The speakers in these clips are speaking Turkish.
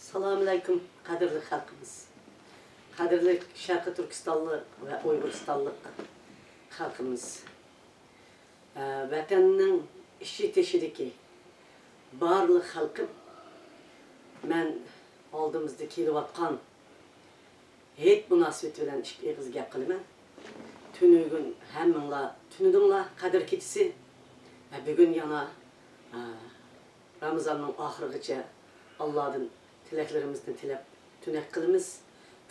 Assalamu alaikum kadirli halkımız. Kadirli Şarkı Türkistanlı ve Uyguristanlı halkımız. Vatanның işi teşidiki barlı halkım men aldığımızda kelivatkan heyet münasebet bilen eg'iz gap qilaman. Tünügün hemminglar tünüdinglar Kadir kechisi ve bugün yana Ramazanның ahirigacha Allah'dan tileklerimizden tilep tünek kılımız.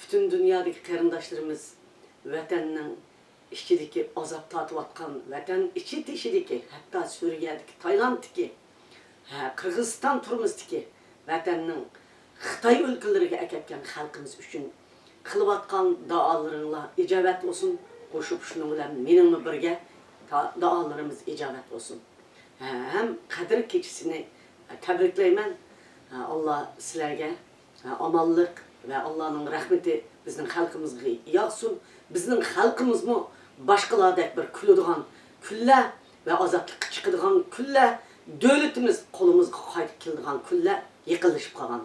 Bütün dünyadaki karındaşlarımız vatanның işçideki azap tatıvatkan, vatan içi teşideki, hatta Suriye'deki, Tayland'daki, Kırgızistan turumuzdaki vatanның Xitay ülkeleriga aketken halkımız üçün kılıvatkan dağalarınla icabet olsun. Koşup şunun bilen menimle birge dağalarımız icabet olsun. Hem Kadir keçisini tebrikleymen. Allah sizlerge amallık ve Allah'ın rahmeti bizden halkımızga yağsın. Bizden halkımız mı başkalardaki bir külüdüğün külle ve azatlık çıkıdığın külle devletimiz kolumuzga kayıp kildiğin külle yıkılışıp kalgandı.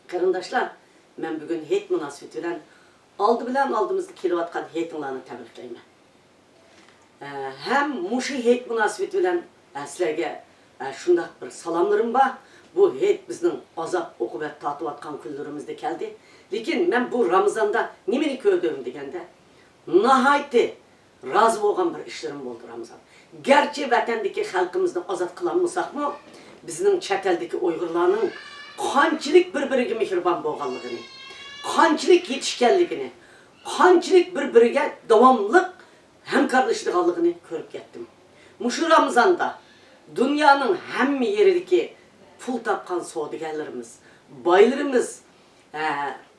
Karındaşlar, ben bugün heyet münasebeti bilen aldığımızda kelivatkan heyetinlerini tebrikleymen. Hem muşu heyet münasebeti bilen sizlerge şundak bir salamlarım var. Bu heyet bizden azap okubet tatıvatkan küllerimizde geldi. Lekin ben bu Ramazan'da nemeni köydüm degende nahayeti razı olgan bir işlerim oldu Ramazan. Gerçi vatandaki halkımızdan azat kılanmasak mı bizden çeteldeki Uygurlarının kançılık birbiriga mehriban bolganligini, kançılık yetişkenligini, kançılık birbiriga davamlılık hemkarlaşlıqligini ko'rib ketdim. Muşu Ramazan'da dünyanın hem yerideki pul tapkan savdogarlarimiz, baylarımız,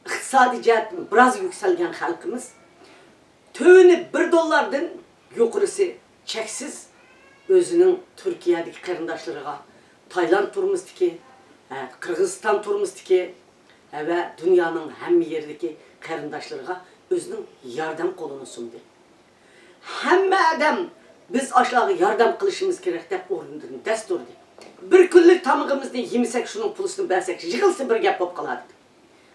iqtisadi jihatdan biraz yükselgen halkımız, tövünü $1 yuqorisi cheksiz özünün Türkiye'deki qarindoshlarına, Tayland turumuzdaki, Kırgızistan turumuzdaki ve dünyanın hem yerideki qarindoshlarına özünün yardım kolunu sundu. Hamma adam biz aşağı yardım kılışımız gerek dep o'rnidin dasturdi. Bir kunlik tamığımızda yemesek şunun pulusunu bersek yığılsa bir gap bop qaladı.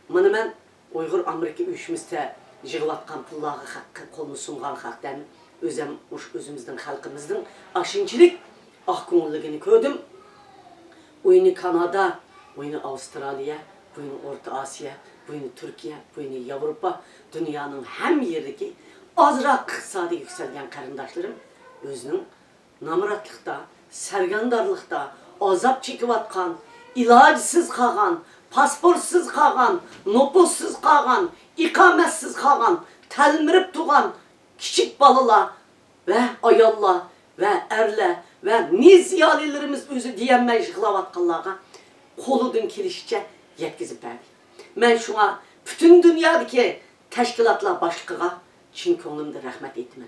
Mana men Uygur Amerika uyuşmizda yığılatkan pullağı kolunu sungan halkdan özümüzden halkımızdan aşınçılık ahkımlılığını gördüm. Oyunu Kanada, oyunu Avustralya, oyunu Orta Asya, oyunu Türkiye, oyunu Avrupa, dünyanın hem yerdeki azrak iqtisadi yükselgen qarindoshlarım özünün namratlıkta, sergandarlıkta, azap çekivatkan, ilacısız kalgan, pasportsuz kalgan, nopussuz kalgan, ikametsiz kalgan, telmirip tuğan küçük balılar ve ayallar ve erler ve niziyalilerimiz özü diyenmey yıkılavatkanlarga koludun kilişçe yetkizip verdi. Ben şuna bütün dünyadaki teşkilatlar başlıkıga çin ko'nglimda rahmet etmem.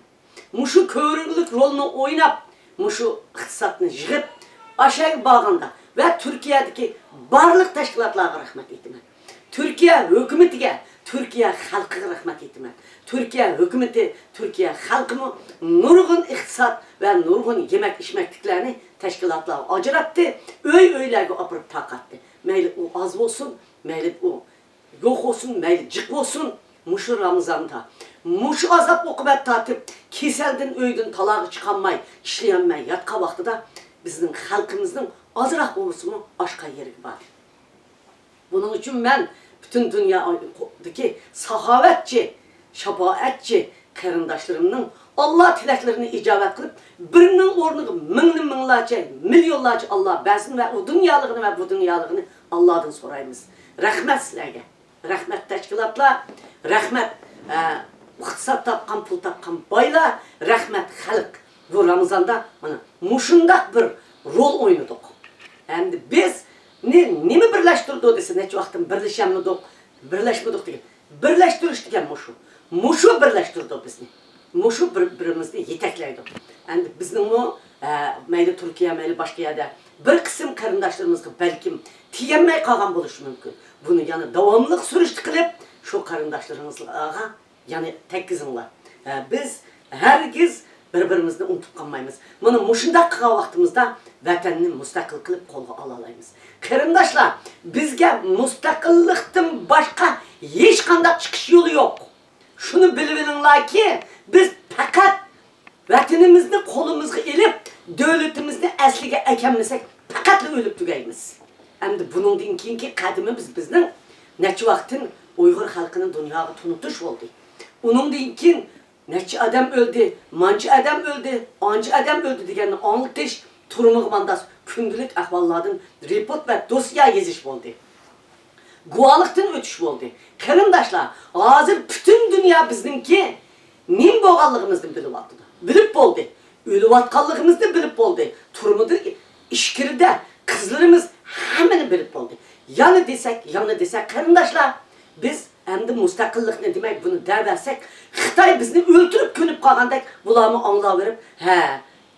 Muşu körüngülük rolunu oynap, muşu iqtisatını yığıp aşağı bağında ve Türkiye'deki barlık teşkilatlarına rahmet etmem. Türkiye hükümetiga, Türkiye halkıga rahmet etmem. Türkiye hükümeti, Türkiye halkımı nurgun iqtisat ve nurgun yemek içmekliklerini teşkilatlara acırattı. Öylerge apırıp takattı. Meyli o az olsun, meyli o yok olsun, meyli cık olsun. Muşu Ramazan'da, muşu azap okubet tatıp, keseldin öydün talağı çıkanmay, işleyenmey, yatka vaxtıda bizim halkımızın azırak olursumu aşka yeri var. Bunun için ben bütün dünyadaki sahavetçi, şafaatçi qarindoshlarımның Allah tileklerini icabet kılıp, birinin ornunu minlarca, milyonlarca Allah versin ve o dünyalığını ve bu dünyalığını Allah'tan sorayımız. Rahmet sizlerge. Rahmet teşkilatlar, rahmet iqtisat tapkan, pul tapkan baylar, rahmet halk. Bu Ramazan'da muşundak bir rol oynadık. Endi biz nemi birleştirdik dese neçe vaktin birleşmedik degan. Birleştiriş degan muşu. Muşu birleştirdik bizni. Muşu birimizni yeteklaydi. Endi bizning bu mayli Türkiye, mayli başka yerde bir kısım qarindoshlarımızga belkim tiyenmey kalgan bo'lishi mumkin. Bunu yani davamlılık sürüştü kılıp şu qarindoshlarımızga yani tekkizinglar. Biz herkes bir-birimizni unutup kalmaymiz. Bunu muşunda kığa vaktimizde vatanını müstakil kılıp kolga alalayımız. Kırımdaşlar, bizge müstakillikten başka hiç kandak çıkış yolu yok. Şunu bilin ki biz fakat vatanimizni kolumuzga ilip, devletimizni asliga ekamlasak fakat ölüp tugaymiz. Endi buningdan keyingi qadimimiz bizning necha vaqtdan Uyg'ur xalqining dunyoga tunutish bo'ldi. Uningdan keyin necha adam o'ldi, mancha adam o'ldi, ancha adam o'ldi deganni anglatish turmug'mandas kundilik ahvollardan report va dosya yozish bo'ldi. Guvalıktan ötüş oldu. Kırımdaşlar, hazır bütün dünya bizimki nim boğallığımızdan bilip aldı. Bilip oldu. Ölüvatkanlığımızdan bilip oldu. Turumudu işkirde kızlarımız hemen bilip oldu. Yani desek kırımdaşlar, biz hem de müstakillik ne demek bunu derversek, Xitay bizni öldürüp könüp kalgandak bulamı anlayıverip,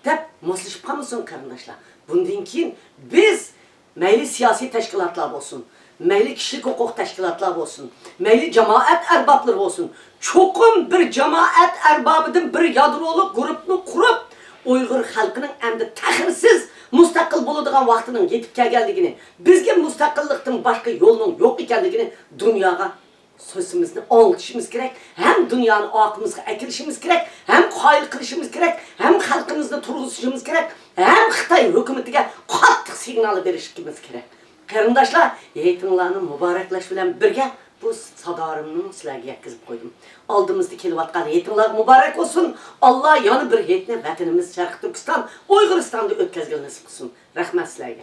dep maslaşıp kalmasın kırımdaşlar. Bundan keyin biz meyli siyasi teşkilatlar olsun, meyli kişilik hukuk teşkilatlar olsun, meyli cemaat erbapları olsun, çokum bir cemaat erbabıdın bir yadrolu grupunu kurup, Uyghur halkının hem de tahirsiz müstakil bulunduğun vaktinin yetip geldiğini, bizge müstakillikten başka yolunun yok ikenligini dünyaya sözümüzü anlatışımız gerek, hem dünyanın akımızı ekilişimiz gerek, hem hayır kılışımız gerek, hem halkımızda turguzuşumuz gerek, hem Xitay hükümetine katlık signali verişimiz gerek. Karındaşlar, eğitimlerinin mübarekleş bilen birge bu sadarımını sizlerge yetkizip koydum. Aldığımızda kelivatkan eğitimler mübarek olsun. Allah yanı bir heyetine vatanımız Şarkı Türkistan, Uyguristan'da ötkezgil nasip olsun. Rahmet sizlerge.